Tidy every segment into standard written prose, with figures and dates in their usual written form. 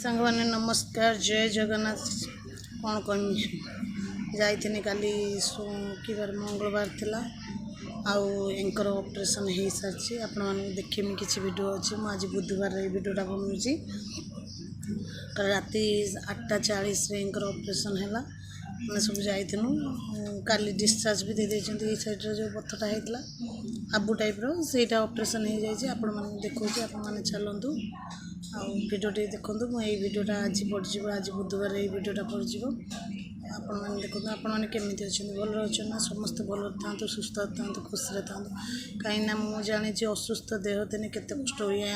सांग मैंने नमस्कार जय जगन्नाथ। कौन कहमी जाइथिनी काली कि बार मंगलवार थिला आउ एंकर ऑपरेशन हो सारी आपण मानक देखिमी किसी वीडियो अच्छी आज बुधवार वीडियोटा बनाऊँगी। कल राति 8:40 एंकर ऑपरेशन है मैं सब जाइनु काली डिस्चार्ज भी दे देते साइड जो पथटा होता आबू टाइप रोटा ऑपरेशन हो जाए आपण मैंने देखा आपण मैंने चलतु वीडियो देखूँ मुझे वीडियोटा आज पड़ज आज बुधवार ये वीडियोटा पड़ज आपण मैंने देखो आपण मैंने केमी अच्छा भल अच्छा ना समस्त भल था सुस्थ था खुशी था कहीं मुझे जानी असुस्थ देह दिन केते कष्ट हुए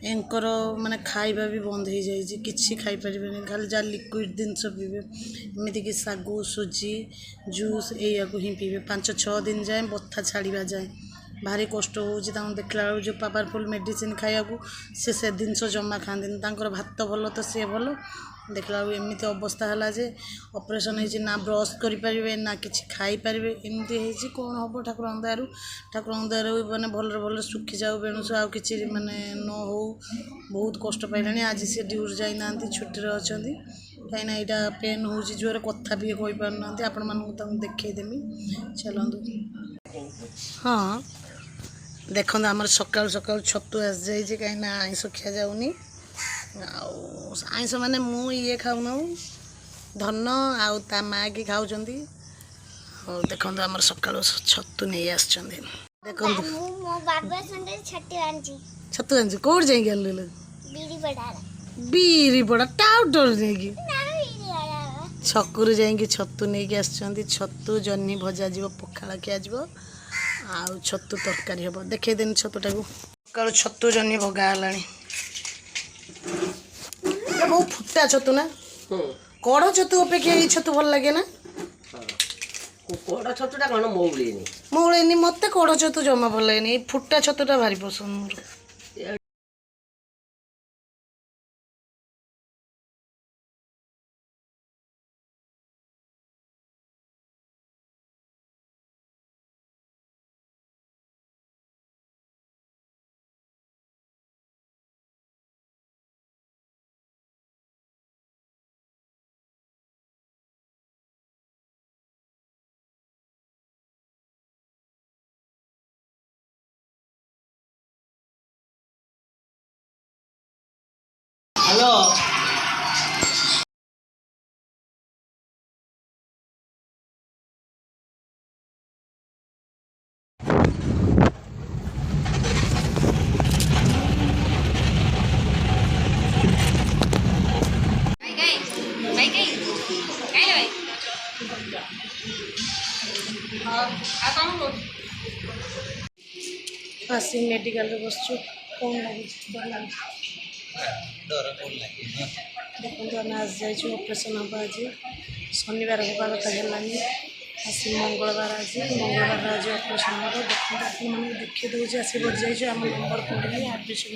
एंकर माने खाइबा भी बंद हो जाए कि खाईपर खाली जहाँ लिक्विड जिनस पीबे एमतीक सागु सुजी जूस या ही पीबे 5-6 दिन जाए बथा छाड़ा जाए भारी कष्ट हो देखला जो पावरफुल मेडिसिन खाया से जिनस जमा खाते भात भल तो सी भल देखला एमती अवस्था है जे ऑपरेशन हो ना ब्रश करें ना कि खाईपर एमती है कौन हम ठाकुर दयारू मैंने भल भल सुखी जाऊ बेणुस आउ कि माने न हो बहुत कष्ट पाइलानी आज सी ड्यूटी जाइना छुट्टी अच्छा कहीं यहाँ पेन हो जोर कथा भी कही पारना आपण मानक देखदेमी चलतु। हाँ देखो आम सका सका छतु आस जाइए कहीं आईस खिया जाऊनी आईस माने मु ये खाऊन धन आउ ता माँ की खाऊँ देखो आम सका छतु नहीं आस देखो छतु आनी कौट जाइए बीरी पड़ा टाउटर नहीं छकुर जाइए छतु नहीं आस छतु जह्नी भजा जीव पखाड़ खिया आउ छतु तरकारी हम देखे देनी छतुटा को सका छतु जह्नी भगा बहुत फुटा छतु ना कड़ छतु अपेक्षा ये छतु भल लगे ना कड़ छतुटा कौन मौलेनी मत कड़ छतु जमा भल लगे फुटा छतुटा भारी पसंद मोर। हेलो आसी मेडिकल बस कौन लगे देखो आम आज जाइए ऑपरेशन हम आज शनिवार हवा कथा है आसी मंगलवार आज मंगलवार आज ऑपरेशन हम देखते मैंने देखी दूसरी आसी बढ़ जाइए आम नंबर पड़े एडमिशन